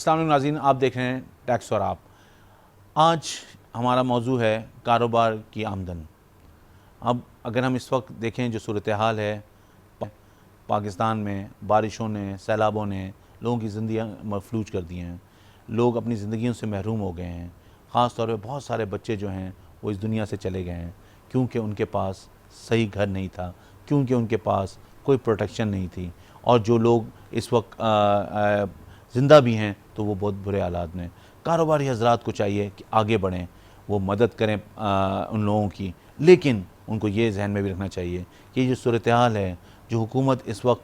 अस्सलाम वालेकुम नाज़रीन, आप देख रहे हैं टैक्स और आप। आज हमारा मौजू है कारोबार की आमदन। अब अगर हम इस वक्त देखें जो सूरत हाल है पाकिस्तान में, बारिशों ने, सैलाबों ने लोगों की ज़िंदगियाँ मफलूज कर दी हैं। लोग अपनी ज़िंदगियों से महरूम हो गए हैं। ख़ास तौर पे बहुत सारे बच्चे जो हैं वो इस दुनिया से चले गए हैं क्योंकि उनके पास सही घर नहीं था, क्योंकि उनके पास कोई प्रोटेक्शन नहीं थी। और जो लोग इस वक्त ज़िंदा भी हैं तो वो बहुत बुरे हालात में। कारोबारी हजरात को चाहिए कि आगे बढ़ें, वो मदद करें उन लोगों की, लेकिन उनको ये जहन में भी रखना चाहिए कि ये जो सूरत हाल है, जो हुकूमत इस वक्त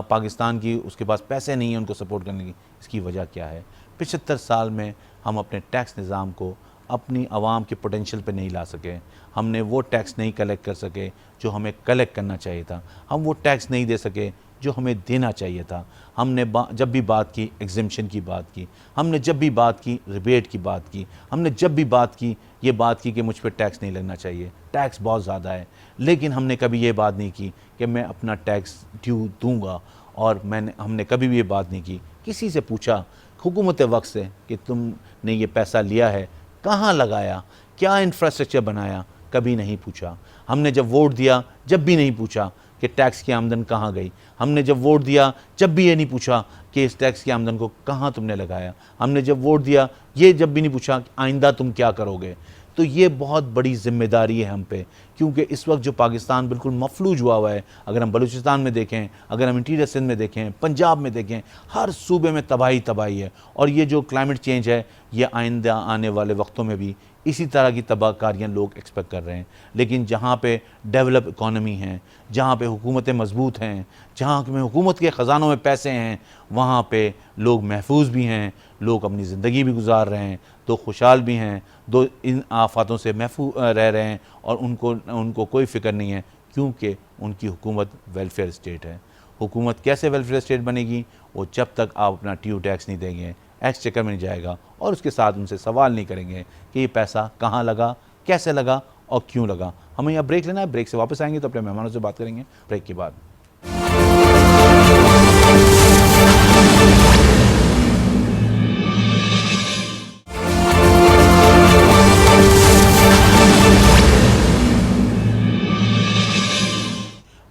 पाकिस्तान की, उसके पास पैसे नहीं हैं उनको सपोर्ट करने की, इसकी वजह क्या है? 75 साल में हम अपने टैक्स निज़ाम को अपनी आवाम के पोटेंशियल पे नहीं ला सके। हमने वो टैक्स नहीं कलेक्ट कर सके जो हमें कलेक्ट करना चाहिए था। हम वो टैक्स नहीं दे सके जो हमें देना चाहिए था। हमने जब भी बात की एग्जिम्पशन की बात की, हमने जब भी बात की रिबेट की बात की, हमने जब भी बात की ये बात की कि मुझ पर टैक्स नहीं लगना चाहिए, टैक्स बहुत ज़्यादा है, लेकिन हमने कभी ये बात नहीं की कि मैं अपना टैक्स ड्यू दूँगा। और हमने कभी भी ये बात नहीं की, किसी से पूछा हुकूमत वक्त से कि तुमने ये पैसा लिया है, कहाँ लगाया, क्या इंफ्रास्ट्रक्चर बनाया, कभी नहीं पूछा। हमने जब वोट दिया जब भी नहीं पूछा कि टैक्स की आमदन कहाँ गई। हमने जब वोट दिया जब भी ये नहीं पूछा कि इस टैक्स की आमदन को कहाँ तुमने लगाया। हमने जब वोट दिया ये जब भी नहीं पूछा कि आइंदा तुम क्या करोगे। तो ये बहुत बड़ी ज़िम्मेदारी है हम पे, क्योंकि इस वक्त जो पाकिस्तान बिल्कुल मफलूज हुआ है। अगर हम बलूचिस्तान में देखें, अगर हम इंटीरियर सिंध में देखें, पंजाब में देखें, हर सूबे में तबाही तबाही है। और ये जो क्लाइमेट चेंज है ये आइंदा आने वाले वक्तों में भी इसी तरह की तबाहकारियाँ लोग एक्सपेक्ट कर रहे हैं। लेकिन जहाँ पे डेवलप इकॉनमी है, जहाँ पे हुकूमतें मजबूत हैं, जहाँ में हुकूमत के ख़जानों में पैसे हैं, वहाँ पे लोग महफूज भी हैं, लोग अपनी ज़िंदगी भी गुजार रहे हैं, तो खुशहाल भी हैं, दो इन आफातों से महफूज रह रहे हैं। और उनको कोई फ़िक्र नहीं है क्योंकि उनकी हुकूमत वेलफेयर स्टेट है। हुकूमत कैसे वेलफेयर स्टेट बनेगी? वो जब तक आप अपना टी टैक्स नहीं देंगे, एक्सचेकर में नहीं जाएगा, और उसके साथ उनसे सवाल नहीं करेंगे कि ये पैसा कहाँ लगा, कैसे लगा और क्यों लगा। हमें यहाँ ब्रेक लेना है, ब्रेक से वापस आएंगे तो अपने मेहमानों से बात करेंगे ब्रेक के बाद।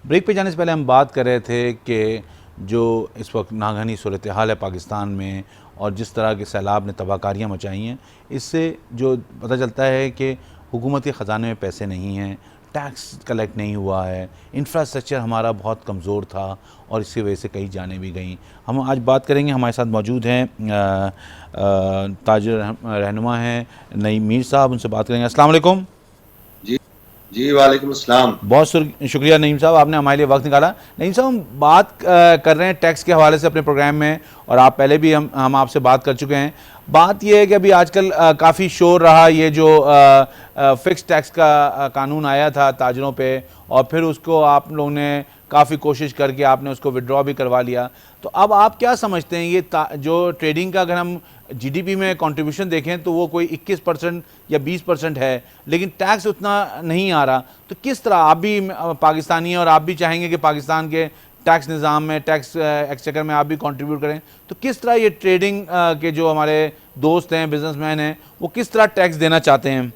ब्रेक पे जाने से पहले हम बात कर रहे थे कि जो इस वक्त नागहानी सूरत हाल है पाकिस्तान में और जिस तरह के सैलाब ने तबाहकारियाँ मचाई हैं, इससे जो पता चलता है कि हुकूमत के ख़जाने में पैसे नहीं हैं, टैक्स कलेक्ट नहीं हुआ है, इंफ्रास्ट्रक्चर हमारा बहुत कमज़ोर था और इसकी वजह से कई जानें भी गईं। हम आज बात करेंगे, हमारे साथ मौजूद हैं ताजिर रहनुमा हैं नईम मीर साहब, उनसे बात करेंगे। अस्सलाम वालेकुम। जी वालेकुम अस्सलाम। बहुत शुक्रिया नईम साहब, आपने हमारे लिए वक्त निकाला। नईम साहब, हम बात कर रहे हैं टैक्स के हवाले से अपने प्रोग्राम में, और आप पहले भी हम आपसे बात कर चुके हैं। बात यह है कि अभी आजकल काफ़ी शोर रहा ये जो फिक्स टैक्स का कानून आया था ताजरों पे, और फिर उसको आप लोगों ने काफ़ी कोशिश करके आपने उसको विड्रॉ भी करवा लिया। तो अब आप क्या समझते हैं ये जो ट्रेडिंग का, अगर हम जीडीपी में कंट्रीब्यूशन देखें तो वो कोई 21% या 20% है, लेकिन टैक्स उतना नहीं आ रहा। तो किस तरह, आप भी पाकिस्तानी हैं और आप भी चाहेंगे कि पाकिस्तान के टैक्स निज़ाम में, टैक्स एक्सचेकर में आप भी कंट्रीब्यूट करें, तो किस तरह ये ट्रेडिंग के जो हमारे दोस्त हैं, बिजनेसमैन हैं, वो किस तरह टैक्स देना चाहते हैं?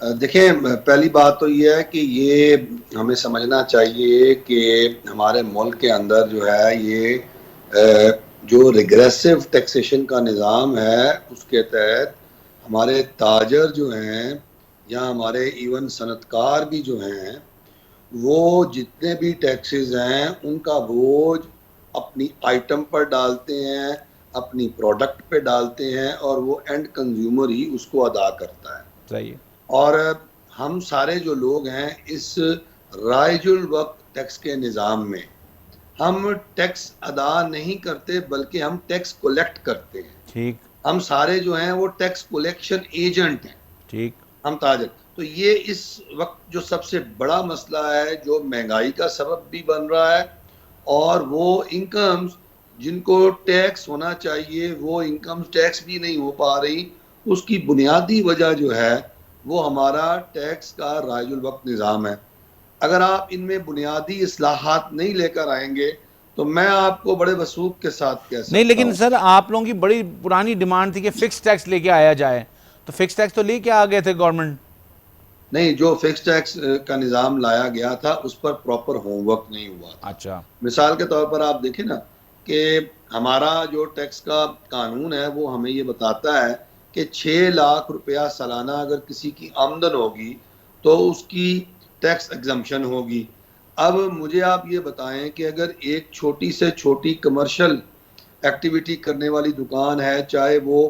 देखिए, पहली बात तो ये है कि ये हमें समझना चाहिए कि हमारे मुल्क के अंदर जो है ये जो रिग्रेसिव टैक्सेशन का निज़ाम है उसके तहत हमारे ताजर जो हैं या हमारे इवन सनतकार भी जो हैं वो जितने भी टैक्सेस हैं उनका बोझ अपनी आइटम पर डालते हैं, अपनी प्रोडक्ट पे डालते हैं, और वो एंड कंज्यूमर ही उसको अदा करता है। सही है। और हम सारे जो लोग हैं इस राइजुल वक्त टैक्स के निज़ाम में हम टैक्स अदा नहीं करते बल्कि हम टैक्स कलेक्ट करते हैं। ठीक। हम सारे जो हैं वो टैक्स कलेक्शन एजेंट हैं। ठीक। हम ताजर। तो ये इस वक्त जो सबसे बड़ा मसला है, जो महंगाई का सबब भी बन रहा है, और वो इनकम्स जिनको टैक्स होना चाहिए वो इनकम टैक्स भी नहीं हो पा रही, उसकी बुनियादी वजह जो है वो हमारा टैक्स का राइजुल वक्त निज़ाम है। अगर आप इनमें बुनियादी इस्लाहात नहीं लेकर आएंगे तो मैं आपको बड़े वसूख के साथ कह सकता नहीं, लेकिन हूँ। सर आप लोगों की बड़ी पुरानी डिमांड थी कि फिक्स टैक्स लेके आया जाए, तो फिक्स टैक्स तो लेके आ गए थे गवर्नमेंट। नहीं, जो फिक्स टैक्स का निज़ाम लाया गया था उस पर प्रॉपर होमवर्क नहीं हुआ था। अच्छा। मिसाल के तौर पर आप देखें ना कि हमारा जो टैक्स का कानून है वो हमें ये बताता है कि 6 लाख रुपया सालाना अगर किसी की आमदन होगी तो उसकी टैक्स एग्जम्पशन होगी। अब मुझे आप ये बताएं कि अगर एक छोटी से छोटी कमर्शियल एक्टिविटी करने वाली दुकान है, चाहे वो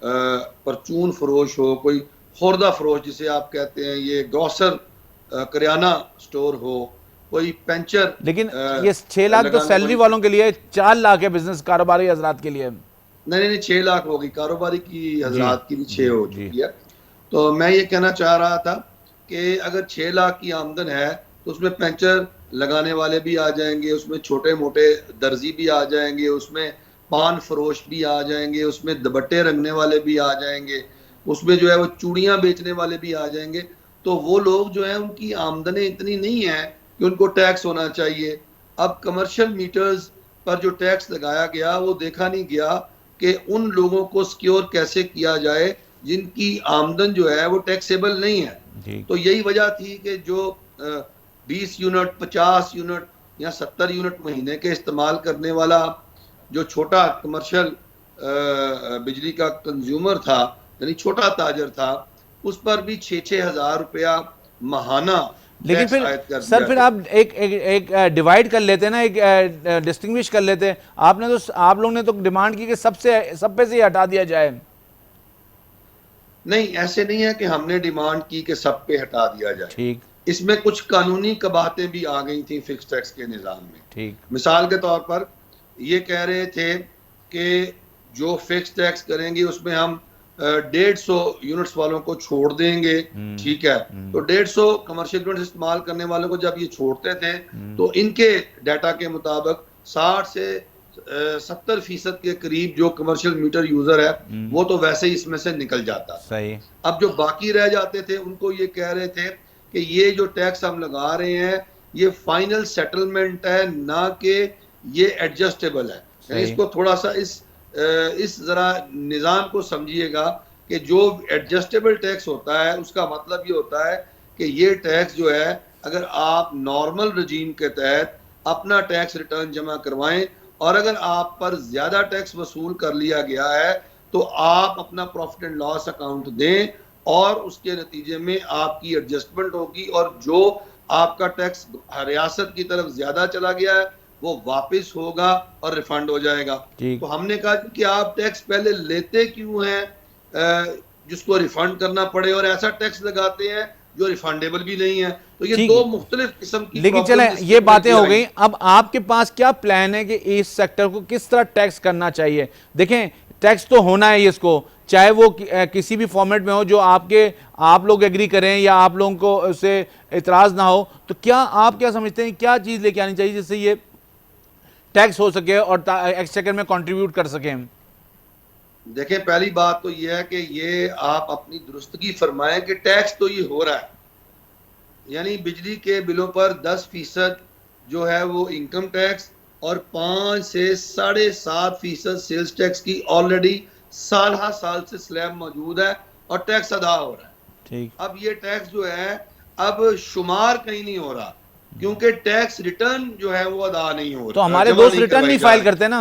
परचून फरोश हो, कोई खुर्दा फरोश जिसे आप कहते हैं, ये ग्रोसर करियाना स्टोर हो, कोई पंचर लेकिन ये 6 लाख तो लगाने सैलरी वाली, वालों के लिए, 4 लाख है बिजनेस कारोबारी हजरात के लिए। नहीं नहीं 6 लाख होगी, कारोबारी की जी हजरात की भी 6 जी हो जी। चुकी है। तो मैं ये कहना चाह रहा था कि अगर 6 लाख की आमदन है तो उसमें पंचर लगाने वाले भी आ जाएंगे, उसमें छोटे मोटे दर्जी भी आ जाएंगे, उसमें पान फरोश भी आ जाएंगे, उसमें दुपट्टे रंगने वाले भी आ जाएंगे, उसमें जो है वो चूड़ियाँ बेचने वाले भी आ जाएंगे। तो वो लोग जो है उनकी आमदनें इतनी नहीं है कि उनको टैक्स होना चाहिए। अब कमर्शियल मीटर्स पर जो टैक्स लगाया गया वो देखा नहीं गया कि उन लोगों को सिक्योर कैसे किया जाए जिनकी आमदन जो है वो टैक्सेबल नहीं है। जी। तो यही वजह थी कि जो 20 यूनिट, 50 यूनिट या 70 यूनिट महीने के इस्तेमाल करने वाला जो छोटा कमर्शियल बिजली का कंज्यूमर था, यानी छोटा ताजर था, उस पर भी 6-6 हज़ार रुपया महाना लेकिन टैक्स फिर आयद कर सर, दिया फिर गया। आप एक डिवाइड कर लेते ना, एक डिस्टिंग्विश कर लेते। आपने तो, आप लोग ने तो डिमांड की कि सबसे सब पे से ही हटा दिया जाए। नहीं, ऐसे नहीं है कि हमने डिमांड की कि सब पे हटा दिया जाए। ठीक इसमें कुछ कानूनी कबाहतें भी आ गई थी फिक्स टैक्स के निज़ाम में। ठीक। मिसाल के तौर पर ये कह रहे थे कि जो फिक्स टैक्स करेंगे उसमें हम 150 यूनिट्स वालों को छोड़ देंगे। ठीक है, तो 150 कमर्शियल यूनिट्स इस्तेमाल करने वालों को जब ये छोड़ते थे तो इनके डाटा के मुताबिक 60 से 70% के करीब जो कमर्शियल मीटर यूजर है वो तो वैसे ही इसमें से निकल जाता। सही। अब जो बाकी रह जाते थे उनको ये कह रहे थे कि ये जो टैक्स हम लगा रहे हैं ये फाइनल सेटलमेंट है, ना कि ये एडजस्टेबल है। यानी इसको थोड़ा सा इस जरा निज़ाम को समझिएगा कि जो एडजस्टेबल टैक्स होता है उसका मतलब ये होता है कि ये टैक्स जो है अगर आप नॉर्मल रजीम के तहत अपना टैक्स रिटर्न जमा करवाएं और अगर आप पर ज्यादा टैक्स वसूल कर लिया गया है तो आप अपना प्रॉफिट एंड लॉस अकाउंट दें और उसके नतीजे में आपकी एडजस्टमेंट होगी और जो आपका टैक्स रियासत की तरफ ज्यादा चला गया है वो वापस होगा और रिफंड हो जाएगा। तो हमने कहा कि आप टैक्स पहले लेते क्यों हैं जिसको रिफंड करना पड़े, और ऐसा टैक्स लगाते हैं जो रिफंडेबल भी नहीं है। तो ये दो मुख्तलिफ किस्म की, लेकिन चले ये बातें हो गई, अब आपके पास क्या प्लान है कि इस सेक्टर को किस तरह टैक्स करना चाहिए? देखें, टैक्स तो होना है इसको, चाहे वो किसी भी फॉर्मेट में हो जो आप लोग एग्री करें या आप लोगों को उससे इतराज ना हो। तो क्या आप क्या समझते हैं, क्या चीज लेके आनी चाहिए जिससे ये टैक्स हो सके और एक्सचेकर में कंट्रीब्यूट कर सकें? देखें, पहली बात तो यह है कि ये आप अपनी दुरुस्तगी फरमाएं कि टैक्स तो ये हो रहा है, यानी बिजली के बिलों पर 10% जो है वो इनकम टैक्स और 5 से 7.5% सेल्स टैक्स की ऑलरेडी साल से स्लैब मौजूद है और टैक्स अदा हो रहा है। ठीक। अब ये टैक्स जो है अब शुमार कहीं नहीं हो रहा क्योंकि टैक्स रिटर्न जो है वो अदा नहीं हो रहा। तो हमारे दोस्त रिटर्न नहीं फाइल करते ना।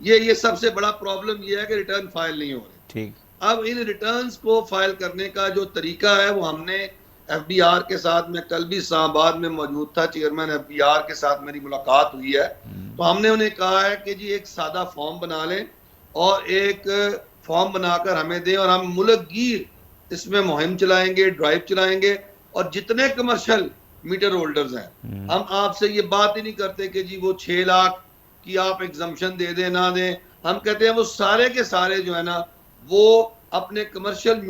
ये सबसे बड़ा प्रॉब्लम ये है कि रिटर्न फाइल नहीं हो रहे। ठीक। अब इन रिटर्न्स को फाइल करने का जो तरीका है वो हमने एफबीआर के साथ, मैं कल भी इस्लामाबाद में मौजूद था, चेयरमैन एफबीआर के साथ मेरी मुलाकात हुई है, तो हमने उन्हें कहा है कि जी एक सादा फॉर्म बना लें और एक फॉर्म बनाकर हमें दें और हम मुल्क गिर इसमें मुहिम चलाएंगे, ड्राइव चलाएंगे और जितने कमर्शियल मीटर होल्डर्स हैं हम आपसे ये बात ही नहीं करते कि जी वो 6 लाख की आप एग्जम्पशन दे दें ना दें। हम कहते हैं वो सारे के सारे जो है ना वो अपने कमर्शियल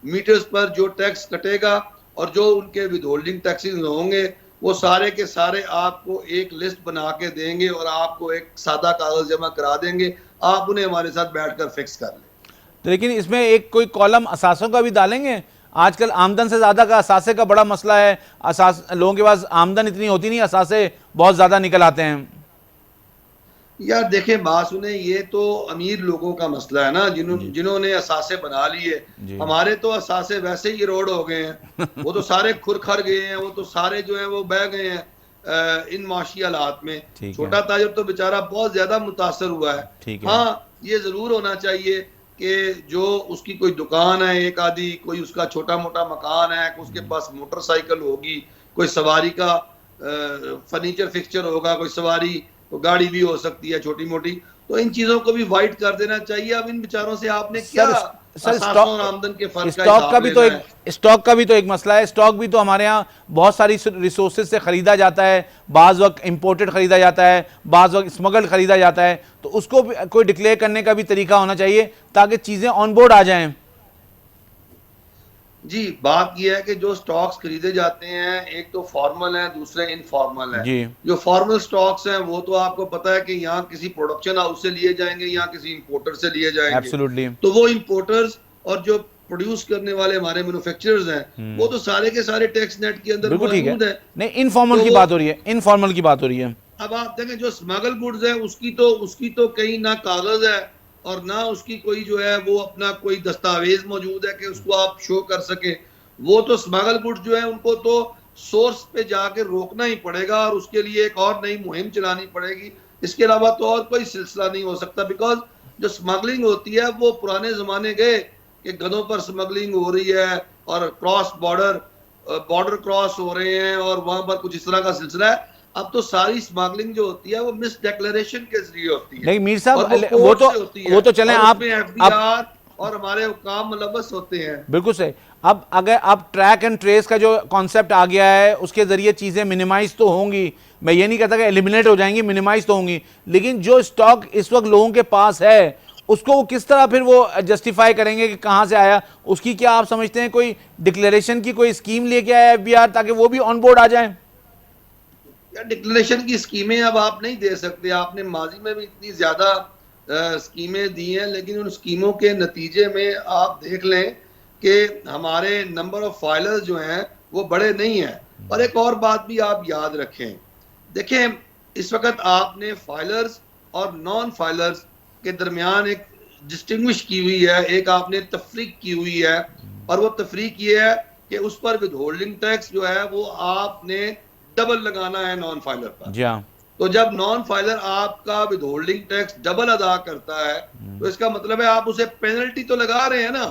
मीटर्स पर जो टैक्स कटेगा और जो उनके विदहोल्डिंग टैक्सेस होंगे वो सारे के सारे आपको एक लिस्ट बना के देंगे और आपको एक सादा कागज जमा करा देंगे, आप उन्हें हमारे साथ बैठकर फिक्स कर लें। तो लेकिन इसमें एक कोई कॉलम असासों का भी डालेंगे? आजकल आमदन से ज्यादा का असासे का बड़ा मसला है, लोगों के पास आमदन इतनी होती नहीं, असासे बहुत ज्यादा निकल आते हैं। यार देखें बात सुने, ये तो अमीर लोगों का मसला है ना, जी जिन्होंने असासे बना लिए। जी हमारे तो असासे वैसे ही रोड हो गए हैं, वो तो सारे खुरखर गए हैं, वो तो सारे जो है वो बह गए हैं इन माशी हालात में। ठीक है छोटा ताजर तो बेचारा बहुत ज्यादा मुतासर हुआ है। ठीक है। हाँ, ये जरूर होना चाहिए कि जो उसकी कोई दुकान है एक आधी, कोई उसका छोटा मोटा मकान है, उसके पास मोटरसाइकिल होगी, कोई सवारी का फर्नीचर फिक्सचर होगा, कोई सवारी तो गाड़ी भी हो सकती है छोटी मोटी, तो इन चीजों को भी वाइट कर देना चाहिए। अब इन बेचारों से आपने क्या सर सर असासों और स्टॉक आमदन के फर्क का स्टॉक का हिसाब भी तो लेना एक है? स्टॉक का भी तो एक मसला है। स्टॉक भी तो हमारे यहाँ बहुत सारी रिसोर्सेज से खरीदा जाता है, बाज वक्त इंपोर्टेड खरीदा जाता है, बाज वक्त स्मगल्ड खरीदा जाता है, तो उसको भी कोई डिक्लेयर करने का भी तरीका होना चाहिए ताकि चीजें ऑन बोर्ड आ जाएं। जी, बात यह है कि जो स्टॉक्स खरीदे जाते हैं, एक तो फॉर्मल है, दूसरे इनफॉर्मल है। जी जो फॉर्मल स्टॉक्स हैं वो तो आपको पता है कि यहाँ किसी प्रोडक्शन हाउस से लिए जाएंगे, यहाँ किसी इंपोर्टर से लिए जाएंगे। एब्सोल्युटली। तो वो इंपोर्टर्स और जो प्रोड्यूस करने वाले हमारे मैन्युफैक्चरर्स हैं, वो तो सारे के सारे टैक्स नेट के अंदर बिल्कुल ठीक है। मौजूद है। नहीं, इनफॉर्मल तो की वो, बात हो रही है, इनफॉर्मल की बात हो रही है। अब आप देखें जो स्मगल गुड्स है उसकी तो कहीं ना कागज है और ना उसकी कोई जो है वो अपना कोई दस्तावेज मौजूद है कि उसको आप शो कर सके। वो तो स्मगल गुड्स जो है उनको तो सोर्स पे जाके रोकना ही पड़ेगा और उसके लिए एक और नई मुहिम चलानी पड़ेगी। इसके अलावा तो और कोई सिलसिला नहीं हो सकता, बिकॉज जो स्मगलिंग होती है वो पुराने जमाने गए कि गधों पर स्मगलिंग हो रही है और क्रॉस बॉर्डर क्रॉस हो रहे हैं और वहां पर कुछ इस तरह का सिलसिला है। अब तो सारी स्मगलिंग जो होती है वो मिस डिक्लेरेशन के जरिए होती है नहीं मीर साहब, और वो वो कोर्ट तो से होती वो है तो चलें और आप उसमें आप एफबीआर और हमारे काम मुलव्वस होते हैं। बिल्कुल सही। अब अगर अब ट्रैक एंड ट्रेस का जो कॉन्सेप्ट आ गया है उसके जरिए चीज़ें मिनिमाइज तो होंगी, मैं ये नहीं कहता कि एलिमिनेट हो जाएंगी, मिनिमाइज तो होंगी, लेकिन जो स्टॉक इस वक्त लोगों के पास है उसको वो किस तरह फिर वो जस्टिफाई करेंगे कि कहाँ से आया? उसकी क्या आप समझते हैं कोई डिक्लेरेशन की कोई स्कीम लेके आया एफबीआर ताकि वो भी ऑन बोर्ड आ जाए? या डिक्लेरेशन की स्कीमें अब आप नहीं दे सकते। आपने माजी में भी इतनी ज्यादा स्कीमें दी हैं, लेकिन उन स्कीमों के नतीजे में आप देख लें कि हमारे नंबर ऑफ फाइलर्स जो हैं वो बड़े नहीं हैं। और एक और बात भी आप याद रखें, देखें इस वक्त आपने फाइलर्स और नॉन फाइलर्स के दरमियान एक डिस्टिंग्विश की हुई है, एक आपने तफरीक की हुई है। और वो तफरीक ये है कि उस पर विद होल्डिंग टैक्स जो है वो आपने डबल लगाना है नॉन फाइलर पर। जी हाँ। तो जब नॉन फाइलर आपका विद होल्डिंग टैक्स डबल अदा करता है तो इसका मतलब है आप उसे पेनल्टी तो लगा रहे हैं ना,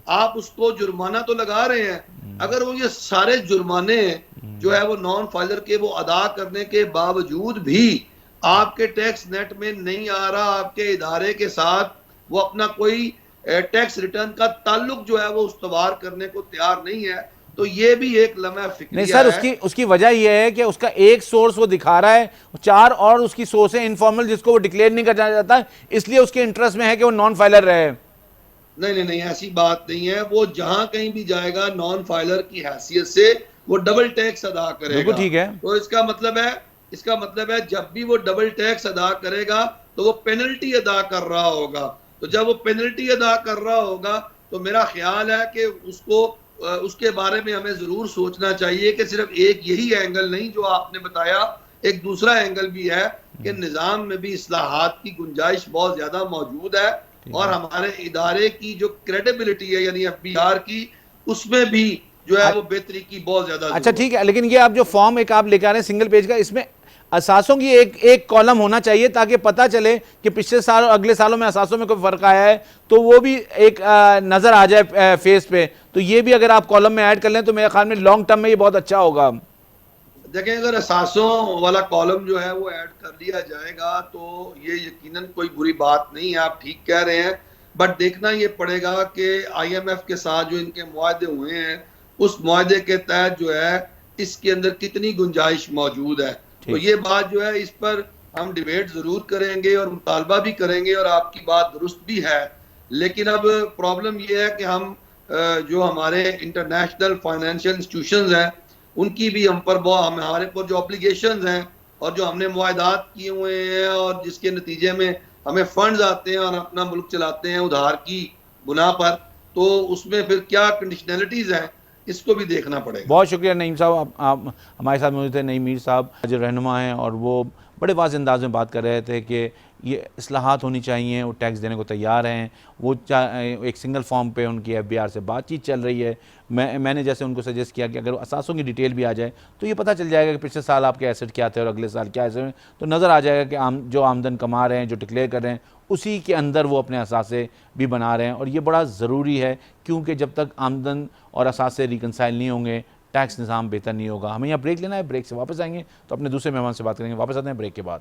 आप उसको जुर्माना तो लगा रहे हैं। अगर वो ये सारे जुर्माने जो है वो नॉन फाइलर के वो अदा करने के बावजूद भी आपके टैक्स नेट में नहीं आ रहा, आपके इदारे के साथ वो अपना कोई टैक्स रिटर्न का ताल्लुक जो है वो उस्तवार करने को तैयार नहीं है, तो ये भी एक लम्हा नहीं फिक्रिया सर, है। उसकी उसकी वजह यह है कि उसका एक सोर्स वो दिखा रहा है, चार और उसकी सोर्स है इनफॉर्मल जिसको वो डिक्लेयर नहीं करना चाहता है, इसलिए उसके इंटरेस्ट में है कि वो नॉन फाइलर रहे। नहीं नहीं नहीं, ऐसी बात नहीं है। वो जहां कहीं भी जाएगा नॉन फाइलर की हैसियत से वो डबल टैक्स अदा बिल्कुल करेगा। ठीक है। तो इसका मतलब है जब भी वो डबल टैक्स अदा करेगा तो वो पेनल्टी अदा कर रहा होगा। तो जब वो पेनल्टी अदा कर रहा होगा तो मेरा ख्याल है कि उसके बारे में हमें जरूर सोचना चाहिए कि सिर्फ एक यही एंगल नहीं जो आपने बताया, एक दूसरा एंगल भी है कि निज़ाम में भी इस्लाहात की गुंजाइश बहुत ज्यादा मौजूद है और हमारे इदारे की जो क्रेडिबिलिटी है यानी एफबीआर की, उसमें भी जो है वो बेहतरी की बहुत ज्यादा अच्छा जरूरत ठीक है, लेकिन ये आप जो फॉर्म एक आप लेकर आ रहे हैं सिंगल पेज का, इसमें असासों की एक एक कॉलम होना चाहिए ताकि पता चले कि पिछले साल और अगले सालों में असासों में कोई फर्क आया है, तो वो भी एक नजर आ जाए फेस पे। तो ये भी अगर आप कॉलम में ऐड कर लें तो मेरे ख्याल में लॉन्ग टर्म में ये बहुत अच्छा होगा। देखें अगर असासों वाला कॉलम जो है वो ऐड कर लिया जाएगा तो ये यकीनन कोई बुरी बात नहीं है, आप ठीक कह रहे हैं। बट देखना ये पड़ेगा कि आईएमएफ के साथ जो इनके मुआहदे हुए हैं उस मुआहदे के तहत जो है इसके अंदर कितनी गुंजाइश मौजूद है। तो ये बात जो है इस पर हम डिबेट जरूर करेंगे और मुतालबा भी करेंगे और आपकी बात दुरुस्त भी है। लेकिन अब प्रॉब्लम ये है कि हम जो हमारे इंटरनेशनल फाइनेंशियल इंस्टीट्यूशंस हैं उनकी भी हम पर हमारे पर जो ऑब्लिगेशंस हैं और जो हमने मुआहदात किए हुए हैं और जिसके नतीजे में हमें फंड्स आते हैं और अपना मुल्क चलाते हैं उधार की बुना पर, तो उसमें फिर क्या कंडीशनलिटीज हैं इसको भी देखना पड़ेगा। बहुत शुक्रिया नईम साहब, आप हमारे साथ मौजूद थे। नईम मीर साहब जो रहनुमा हैं और वो बड़े वाज़ेह अंदाज में बात कर रहे थे कि ये इस्लाहात होनी चाहिए, वो टैक्स देने को तैयार हैं। वो एक सिंगल फॉर्म पे उनकी FBR से बातचीत चल रही है। मैंने जैसे उनको सजेस्ट किया कि अगर असासों की डिटेल भी आ जाए तो ये पता चल जाएगा कि पिछले साल आपके एसेट क्या थे और अगले साल क्या एसेट हैं, तो नज़र आ जाएगा कि जो आमदन कमा रहे हैं, जो डिक्लेयर कर रहे हैं, उसी के अंदर वो अपने असासे भी बना रहे हैं। और ये बड़ा ज़रूरी है, क्योंकि जब तक आमदन और असासे रिकनसाइल नहीं होंगे, टैक्स निज़ाम बेहतर नहीं होगा। हमें यहाँ ब्रेक लेना है, ब्रेक से वापस आएंगे तो अपने दूसरे मेहमान से बात करेंगे। वापस आते हैं ब्रेक के बाद।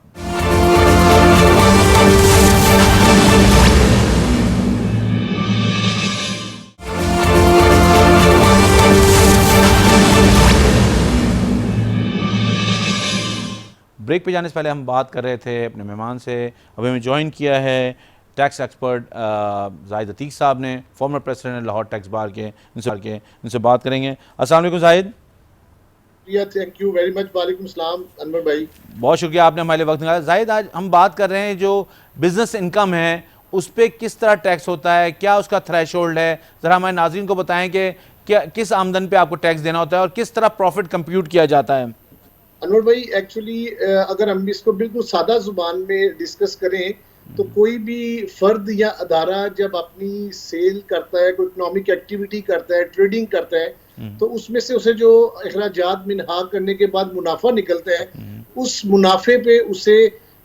ब्रेक पे जाने से पहले हम बात कर रहे थे अपने मेहमान से। अभी हमें ज्वाइन किया है टैक्स एक्सपर्ट जाहिद अतीक साहब ने, former president Lahore tax bar के। इनसे बात करेंगे। अस्सलाम वालेकुम Zahid. Thank you very much. वालेकुम सलाम अनवर भाई, बहुत शुक्रिया आपने हमारे लिए वक्त निकाला। जाहिद, आज हम बात कर रहे हैं जो बिजनेस इनकम है उस पर किस तरह टैक्स होता है, क्या उसका थ्रेशोल्ड है। ज़रा हमारे नाज़रीन को बताएं कि क्या किस आमदन पे आपको टैक्स देना होता है और किस तरह प्रॉफिट कंप्यूट किया जाता है। अनवर भाई एक्चुअली अगर हम इसको बिल्कुल सादा जुबान में डिस्कस करें तो कोई भी फर्द या अदारा जब अपनी सेल करता है, कोई इकोनॉमिक एक्टिविटी करता है, ट्रेडिंग करता है, तो उसमें से उसे जो अखराजात मिनहा करने के बाद मुनाफा निकलता है, उस मुनाफे पे उसे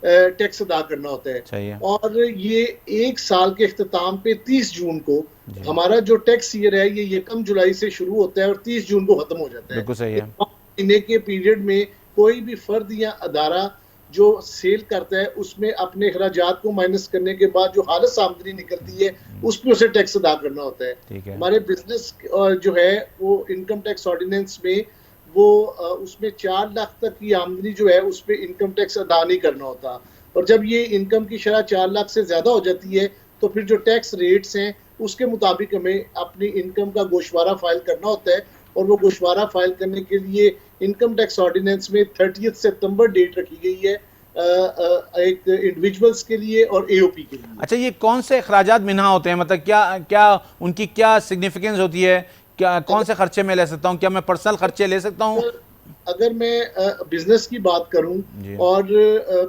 टैक्स अदा करना होता है। और ये एक साल के इख्तिताम पे 30 जून को हमारा जो टैक्स ईयर है ये 1 जुलाई से शुरू होता है और 30 जून को खत्म हो जाता है। बिल्कुल सही है। महीने के पीरियड में कोई भी फर्द या अदारा जो सेल करता है उसमें अपने अखराजात को माइनस करने के बाद जो हालस आमदनी निकलती है उस पर उसे टैक्स अदा करना होता है। हमारे बिजनेस जो है वो इनकम टैक्स ऑर्डिनेंस में वो उसमें 4 लाख तक की आमदनी जो है उस पर इनकम टैक्स अदा नहीं करना होता। और जब ये इनकम की शरह 4 लाख से ज्यादा हो जाती है तो फिर जो टैक्स रेट्स हैं उसके मुताबिक हमें अपनी इनकम का गोशवारा फाइल करना होता है। और वो गोशवारा फाइल करने के लिए इनकम टैक्स ऑर्डिनेंस में 30 सितंबर डेट रखी गई है एक इंडिविजुअल्स के लिए और AOP के लिए। अच्छा, ये कौन से अखराजात मिन्हा होते हैं, मतलब क्या उनकी क्या सिग्निफिकेंस होती है, क्या कौन से खर्चे में ले सकता हूँ, क्या मैं पर्सनल खर्चे ले सकता हूँ? अगर मैं बिजनेस की बात करूं और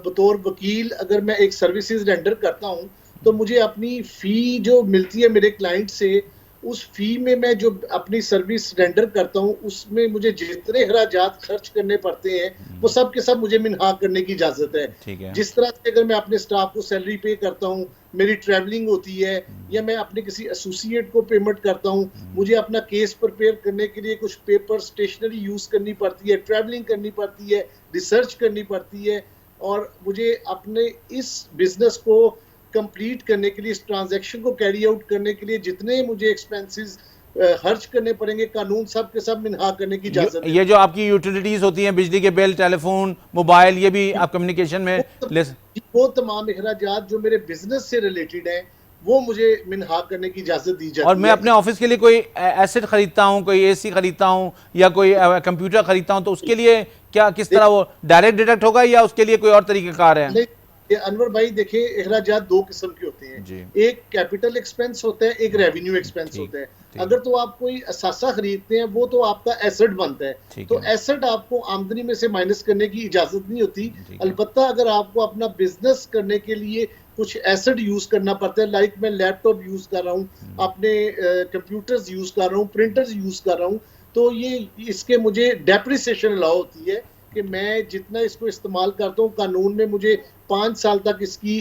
बतौर वकील अगर मैं एक सर्विसेज रेंडर करता हूं तो मुझे अपनी फी जो मिलती है मेरे क्लाइंट से, उस फी में मैं जो अपनी सर्विस रेंडर करता हूं उसमें मुझे जितने अखराजात खर्च करने पड़ते हैं वो सब के सब मुझे मिन्हा करने की इजाजत है। जिस तरह से अगर मैं अपने स्टाफ को सैलरी पे करता हूं, मेरी ट्रैवलिंग होती है, या मैं अपने किसी एसोसिएट को पेमेंट करता हूं, मुझे अपना केस प्रिपेयर करने के लिए कुछ पेपर स्टेशनरी यूज करनी पड़ती है, ट्रैवलिंग करनी पड़ती है, रिसर्च करनी पड़ती है, और मुझे अपने इस बिजनेस को कंप्लीट करने के लिए, इस ट्रांजैक्शन को कैरी आउट करने के लिए जितने मुझे एक्सपेंसेस खर्च करने पड़ेंगे, कानून सब के सब मिन्हा करने की इजाजत है। ये जो आपकी यूटिलिटीज होती हैं, बिजली के बिल, टेलीफोन, मोबाइल, ये भी आप कम्युनिकेशन में वो तमाम अखराजात जो मेरे बिजनेस से रिलेटेड है वो मुझे मिन्हा करने की इजाजत दी जाती है। और मैं अपने ऑफिस के लिए कोई एसेट खरीदता हूँ, कोई AC खरीदता हूँ या कोई कंप्यूटर खरीदता हूँ, तो उसके लिए क्या किस तरह वो डायरेक्ट डिडक्ट होगा या उसके लिए कोई और तरीक़ेकार है? अनवर भाई देखिए, अखराजात 2 किस्म के होते हैं, एक कैपिटल एक्सपेंस होता है, एक रेवेन्यू एक्सपेंस होता है। अगर तो आप कोई असासा खरीदते हैं वो तो आपका एसेट बनता है, तो एसेट आपको आमदनी में से माइनस करने की इजाजत नहीं होती। अलबत्ता अगर आपको अपना बिजनेस करने के लिए कुछ एसेट यूज करना पड़ता है, लाइक मैं लैपटॉप यूज कर रहा हूँ, अपने कंप्यूटर्स यूज कर रहा हूँ, प्रिंटर्स यूज कर रहा हूँ, तो ये इसके मुझे डेप्रिसिएशन अलाउ होती है कि मैं जितना इसको इस्तेमाल करता हूँ, कानून में मुझे 5 साल तक इसकी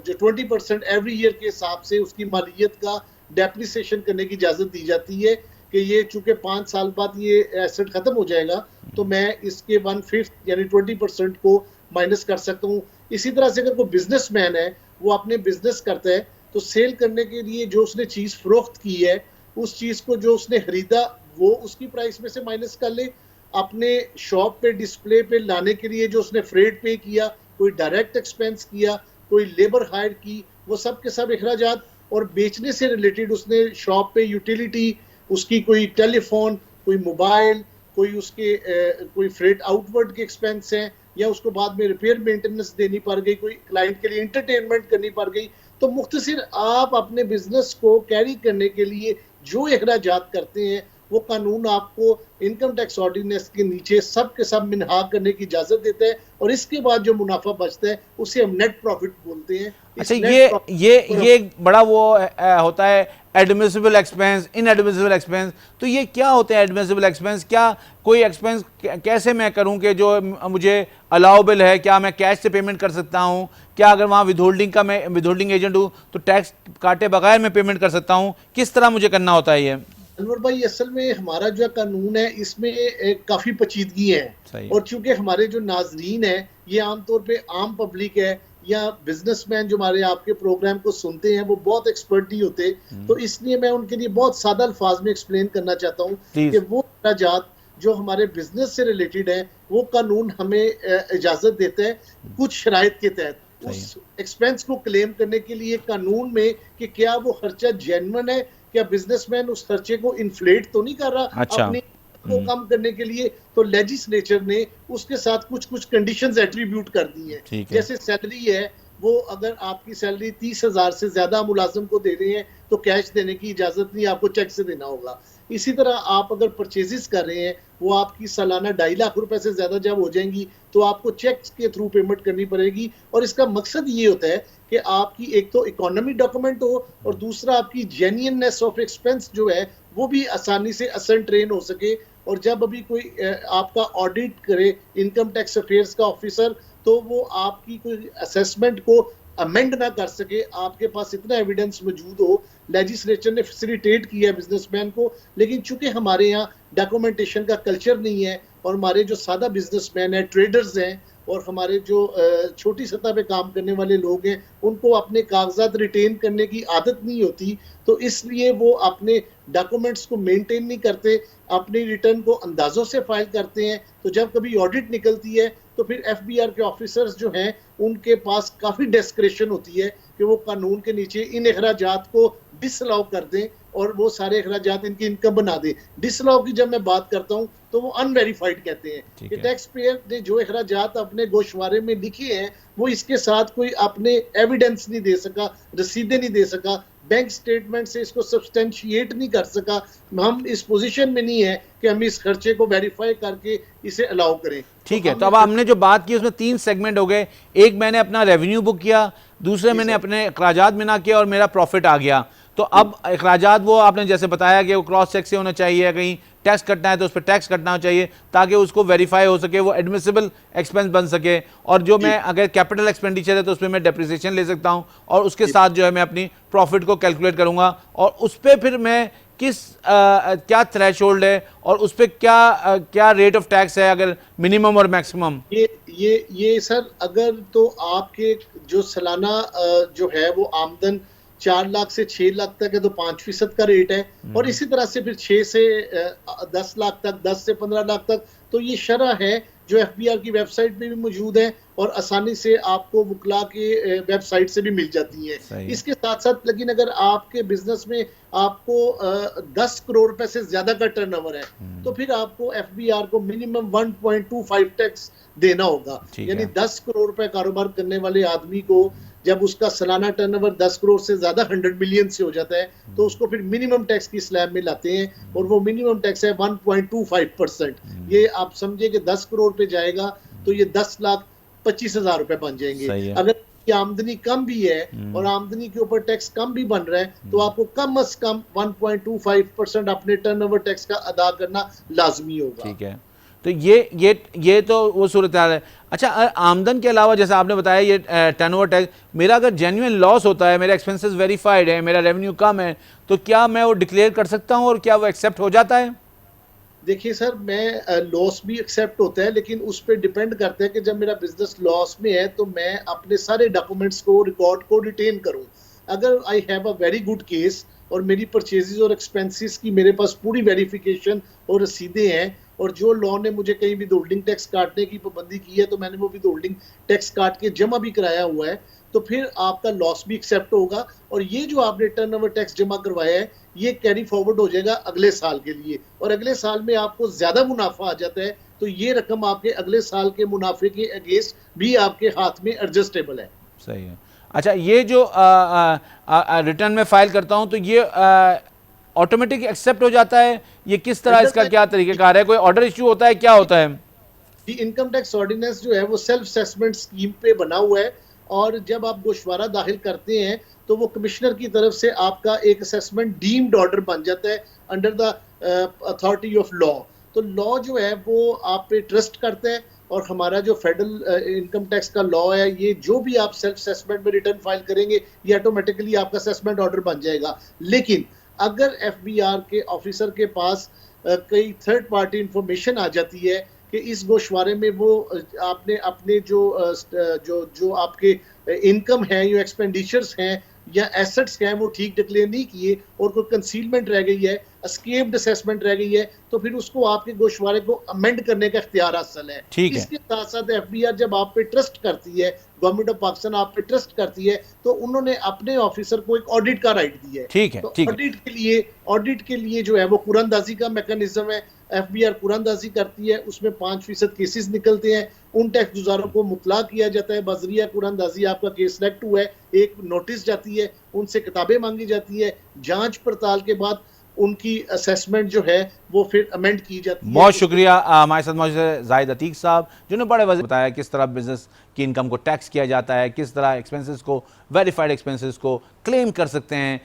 जो 20% एवरी ईयर के हिसाब से उसकी मालियत का डेप्रिसिएशन करने की इजाजत दी जाती है कि ये चूंकि 5 साल बाद ये एसेट खत्म हो जाएगा तो मैं इसके 1/5 यानी 20% को माइनस कर सकता हूँ। इसी तरह से अगर कोई बिजनेसमैन है वो अपने बिजनेस करता है तो सेल करने के लिए जो उसने चीज फरोख्त की है उस चीज को जो उसने खरीदा वो उसकी प्राइस में से माइनस कर ले, अपने शॉप पे डिस्प्ले पे लाने के लिए जो उसने फ्रेट पे किया, कोई डायरेक्ट एक्सपेंस किया, कोई लेबर हायर की, वो सब के सब अखराजात, और बेचने से रिलेटेड उसने शॉप पे यूटिलिटी, उसकी कोई टेलीफोन, कोई मोबाइल, कोई उसके कोई फ्रेट आउटवर्ड के एक्सपेंस हैं, या उसको बाद में रिपेयर मेंटेनेंस देनी पड़ गई, कोई क्लाइंट के लिए एंटरटेनमेंट करनी पड़ गई, तो मुख्तसर आप अपने बिजनेस को कैरी करने के लिए जो अखराजात करते हैं वो कानून आपको इनकम टैक्स ऑर्डिनेंस के नीचे सब के सब मिनहा करने की इजाजत देता है, और इसके बाद जो मुनाफा बचता है उसे हम नेट प्रॉफिट बोलते हैं। अच्छा, ये बड़ा वो होता है एडमिसिबल एक्सपेंस, इनएडमिसिबल एक्सपेंस। तो ये क्या होते हैं एडमिसिबल एक्सपेंस? क्या कोई एक्सपेंस कैसे मैं करूं कि जो मुझे अलाउबल है? क्या मैं कैश से पेमेंट कर सकता हूं? क्या अगर वहां विदहोल्डिंग का, मैं विदहोल्डिंग एजेंट हूं तो टैक्स काटे बगैर मैं पेमेंट कर सकता हूं? किस तरह मुझे करना होता है ये? अनवर भाई, असल में हमारा जो कानून है इसमें काफी पेचीदगी है, और चूंकि हमारे जो नाजरीन है ये आमतौर पे आम पब्लिक है या बिजनेसमैन जो हमारे आपके प्रोग्राम को सुनते हैं वो बहुत एक्सपर्ट नहीं होते, तो इसलिए मैं उनके लिए बहुत सादा अल्फाज में एक्सप्लेन करना चाहता हूँ कि वो अखराजात जो हमारे बिजनेस से रिलेटेड है वो कानून हमें इजाजत देता है कुछ शराइत के तहत उस एक्सपेंस को क्लेम करने के लिए कानून में कि क्या वो खर्चा जेन्युइन है, क्या बिजनेसमैन उस खर्चे को इन्फ्लेट तो नहीं कर रहा अपनी को कम करने के लिए। तो लेजिस्लेचर ने उसके साथ कुछ कुछ कंडीशंस एट्रीब्यूट कर दी हैं, जैसे सैलरी है, वो अगर आपकी सैलरी 30,000 से ज्यादा मुलाजिम को दे रहे हैं तो कैश देने की इजाजत नहीं, आपको चेक से देना होगा। इसी तरह आप अगर परचेजेस कर रहे हैं वो आपकी सालाना 2.5 लाख रुपए से ज्यादा जब हो जाएंगी तो आपको चेक के थ्रू पेमेंट करनी पड़ेगी, और इसका मकसद ये होता है कि आपकी एक तो इकोनॉमी डॉक्यूमेंट हो और दूसरा आपकी जेन्युइननेस ऑफ एक्सपेंस जो है वो भी आसानी से असन ट्रेन हो सके। और जब अभी कोई आपका ऑडिट करे इनकम टैक्स अफेयर्स का ऑफिसर तो वो आपकी कोई असेसमेंट को अमेंड ना कर सके, आपके पास इतना एविडेंस मौजूद हो। लेजिस्लेचर ने फैसिलिटेट किया है बिजनेसमैन को, लेकिन चूंकि हमारे यहाँ डॉक्यूमेंटेशन का कल्चर नहीं है और हमारे जो सादा बिजनेसमैन है, ट्रेडर्स हैं और हमारे जो छोटी सतह पे काम करने वाले लोग हैं उनको अपने कागजात रिटेन करने की आदत नहीं होती, तो इसलिए वो अपने डॉक्यूमेंट्स को मेंटेन नहीं करते, अपनी रिटर्न को अंदाजों से फाइल करते हैं। तो जब कभी ऑडिट निकलती है तो फिर एफबीआर के ऑफिसर्स जो हैं उनके पास काफ़ी डिस्क्रेशन होती है कि वो कानून के नीचे इन अखराजात को डिसअलाउ कर दें और वो सारे अखराजात इनकी इनकम बना दें। डिसअलाउ की जब मैं बात करता हूँ तो वो अनवेरीफाइड कहते हैं कि टैक्स पेयर ने जो अखराजात अपने गोशवारे में लिखे हैं वो इसके साथ कोई अपने एविडेंस नहीं दे सका, रसीदें नहीं दे सका, बैंक स्टेटमेंट से इसको सब्सटेंशिएट नहीं कर सका। हम इस पोजीशन में नहीं है कि हम इस खर्चे को वेरीफाई करके इसे अलाउ करें। ठीक है, तो अब हमने जो बात की उसमें 3 सेगमेंट हो गए। एक मैंने अपना रेवेन्यू बुक किया, दूसरे मैंने अपने अखराजात बिना किया और मेरा प्रॉफिट आ गया। तो अब अखराजात वो आपने जैसे बताया कि वो क्रॉस चेक से होना चाहिए, कहीं टैक्स कटना है तो उस पर टैक्स कटना चाहिए ताकि उसको वेरीफाई हो सके, वो एडमिसिबल एक्सपेंस बन सके। और जो मैं अगर कैपिटल एक्सपेंडिचर है तो उसमें मैं डेप्रिसिएशन ले सकता हूँ और उसके साथ जो है मैं अपनी प्रॉफिट को कैलकुलेट करूँगा और उस पर फिर मैं क्या थ्रेशोल्ड है और उस पर क्या रेट ऑफ टैक्स है, अगर मिनिमम और मैक्सिमम? ये सर, अगर तो आपके जो सालाना जो है वो आमदन 4 लाख से 6 लाख तक है तो 5% का रेट है, और इसी तरह से फिर 6 से 10 लाख तक, 10 से 15 लाख तक। तो ये शरह है जो एफबीआर की वेबसाइट पे भी मौजूद है और आसानी से आपको वुकला के वेबसाइट से भी मिल जाती है। इसके साथ साथ लेकिन अगर आपके बिजनेस में आपको 10 करोड़ रुपए से ज्यादा का टर्नओवर है तो फिर आपको एफबीआर को मिनिमम 1.25 टैक्स देना होगा। यानी 10 करोड़ रुपए कारोबार करने वाले आदमी को जब उसका सालाना टर्नओवर 10 करोड़ से ज्यादा 100 मिलियन से हो जाता है तो उसको फिर मिनिमम टैक्स की स्लैब में लाते हैं और वो मिनिमम टैक्स है 1.25%। ये आप समझे कि 10 करोड़ पे जाएगा तो ये 10,25,000 रुपए बन जाएंगे। अगर आमदनी कम भी है और आमदनी के ऊपर टैक्स कम भी बन रहा है तो आपको कम से कम 1.25% अपने टर्नओवर टैक्स का अदा करना लाजमी होगा। ठीक है, तो ये तो वो सूरत हाल है। अच्छा, आमदन के अलावा जैसे आपने बताया ये टर्नओवर टैक्स, मेरा अगर जेन्युइन लॉस होता है, मेरे एक्सपेंसेस वेरीफाइड है, मेरा रेवेन्यू कम है, तो क्या मैं वो डिक्लेयर कर सकता हूँ और क्या वो एक्सेप्ट हो जाता है? देखिए सर, मैं लॉस भी एक्सेप्ट होता है लेकिन उस पर डिपेंड करता है कि जब मेरा बिजनेस लॉस में है तो मैं अपने सारे डॉक्यूमेंट्स को, रिकॉर्ड को रिटेन करूं। अगर I have a very good case और मेरी परचेजेस और एक्सपेंसेस की मेरे पास पूरी वेरिफिकेशन और रसीदें हैं और जो लॉ ने मुझे कहीं भी विदहोल्डिंग टैक्स काटने की पाबंदी की है तो मैंने वो विदहोल्डिंग टैक्स काट के जमा भी कराया हुआ है, तो फिर आपका लॉस भी एक्सेप्ट होगा और ये जो आपने टर्नओवर टैक्स जमा करवाया है ये कैरी फॉरवर्ड हो जाएगा अगले साल के लिए, और अगले साल में आपको ज्यादा मुनाफा आ जाता है तो ये रकम आपके अगले साल के मुनाफे के अगेंस्ट भी आपके हाथ में एडजस्टेबल है। सही है। अच्छा, ये जो रिटर्न में फाइल करता हूँ तो ये ऑटोमेटिक एक्सेप्ट हो जाता है? ये किस तरह, इसका क्या तरीकेकार है? कोई ऑर्डर इश्यू होता है, क्या होता है? इनकम टैक्स ऑर्डिनेंस जो है वो सेल्फ असेसमेंट स्कीम पे बना हुआ है, और जब आप गोशवारा दाखिल करते हैं तो वो कमिश्नर की तरफ से आपका एक असेसमेंट डीम्ड ऑर्डर बन जाता है under the authority of law. तो लॉ जो है वो आप पे ट्रस्ट करता है, और हमारा जो फेडरल इनकम टैक्स का लॉ है, ये जो भी आप सेल्फ असेसमेंट में रिटर्न फाइल करेंगे ये ऑटोमेटिकली आपका असेसमेंट ऑर्डर बन जाएगा। लेकिन अगर एफबीआर के ऑफिसर के पास कई थर्ड पार्टी इंफॉर्मेशन आ जाती है कि इस गोशवारे में वो आपने अपने जो आपके इनकम है या एक्सपेंडिचर्स हैं या एसेट्स हैं वो ठीक डिक्लेयर नहीं किए, और कोई कंसीलमेंट रह गई है, एस्केप्ड असेसमेंट रह गई है, तो फिर उसको आपके गोशवारे को अमेंड करने का इख्तियार हासिल है। इसके साथ साथ एफबीआर जब आप पे ट्रस्ट करती है, गवर्नमेंट ऑफ पाकिस्तान आप पे ट्रस्ट करती है, तो उन्होंने अपने ऑफिसर को एक ऑडिट का राइट दिया है। ठीक है, तो ऑडिट के लिए जो है वो कुरानदाजी का मैकेनिज्म है। एफबीआर कुरानदाजी करती है, उसमें 5% केसेस निकलते हैं, उन टैक्स गुजारों को मुतला किया जाता है बजरिया कुरानदाजी आपका केस सिलेक्ट हुआ है, एक नोटिस जाती है, उनसे किताबें मांगी जाती है, जांच पड़ताल के बाद उनकी असेसमेंट जो है वो फिर अमेंड की जाती है। बहुत शुक्रिया हमारे साथ मौजूद जाहिद अतीक साहब, जिन्होंने बड़े वजह बताया किस तरह बिजनेस की इनकम को टैक्स किया जाता है, किस तरह एक्सपेंसेस को, वेरीफाइड एक्सपेंसेस को क्लेम कर सकते हैं,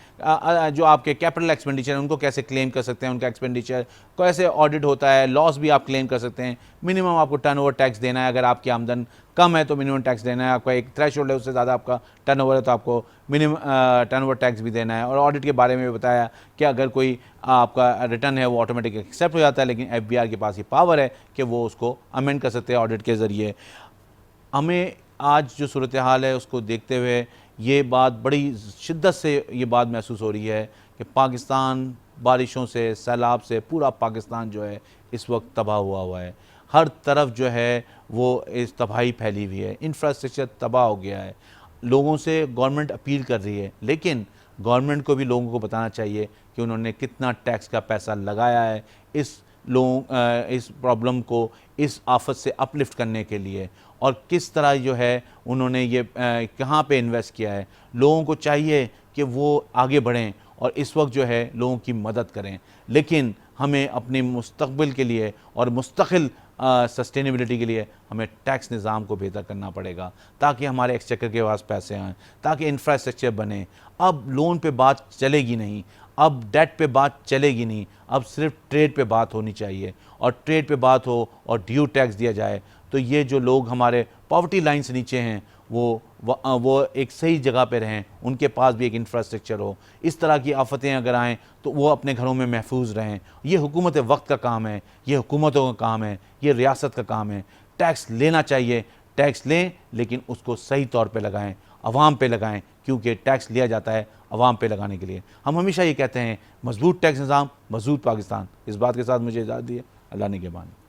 जो आपके कैपिटल एक्सपेंडिचर हैं उनको कैसे क्लेम कर सकते हैं, उनका एक्सपेंडिचर कैसे ऑडिट होता है, लॉस भी आप क्लेम कर सकते हैं। मिनिमम आपको टर्नओवर टैक्स देना है, अगर आपकी आमदन कम है तो मिनिमम टैक्स देना है, आपका एक थ्रेशोल्ड है उससे ज़्यादा आपका टर्नओवर है तो आपको मिनिमम टर्नओवर टैक्स भी देना है। और ऑडिट के बारे में भी बताया कि अगर कोई आपका रिटर्न है वो ऑटोमेटिक एक्सेप्ट हो जाता है, लेकिन एफबीआर के पास ये पावर है कि वो उसको अमेंड कर सकते हैं ऑडिट के ज़रिए। हमें आज जो सूरत हाल है उसको देखते हुए ये बात बड़ी शिद्दत से ये बात महसूस हो रही है कि पाकिस्तान बारिशों से, सैलाब से पूरा पाकिस्तान जो है इस वक्त तबाह हुआ है। हर तरफ जो है वो इस तबाही फैली हुई है, इंफ्रास्ट्रक्चर तबाह हो गया है। लोगों से गवर्नमेंट अपील कर रही है, लेकिन गवर्नमेंट को भी लोगों को बताना चाहिए कि उन्होंने कितना टैक्स का पैसा लगाया है इस प्रॉब्लम को, इस आफत से अपलिफ्ट करने के लिए, और किस तरह जो है उन्होंने ये कहाँ पे इन्वेस्ट किया है। लोगों को चाहिए कि वो आगे बढ़ें और इस वक्त जो है लोगों की मदद करें, लेकिन हमें अपने मुस्तक़बिल के लिए और मुस्तकिल सस्टेनेबिलिटी के लिए हमें टैक्स निज़ाम को बेहतर करना पड़ेगा, ताकि हमारे एक्सचेकर के पास पैसे आएँ, ताकि इंफ्रास्ट्रक्चर बने। अब लोन पे बात चलेगी नहीं, अब डेट पे बात चलेगी नहीं, अब सिर्फ ट्रेड पे बात होनी चाहिए, और ट्रेड पे बात हो और ड्यू टैक्स दिया जाए तो ये जो लोग हमारे पॉवर्टी लाइन से नीचे हैं वो एक सही जगह पे रहें, उनके पास भी एक इंफ्रास्ट्रक्चर हो। इस तरह की आफतें अगर आएँ तो वो अपने घरों में महफूज रहें। ये हुकूमत वक्त का काम है, ये हुकूमतों का काम है, ये रियासत का काम है। टैक्स लेना चाहिए, टैक्स लें, लेकिन उसको सही तौर पे लगाएं, अवाम पे लगाएं, क्योंकि टैक्स लिया जाता है अवाम पे लगाने के लिए। हम हमेशा ये कहते हैं मजबूत टैक्स निज़ाम, मजबूत पाकिस्तान। इस बात के साथ मुझे इजाज़त दी है। अल्लाह ने के बानी।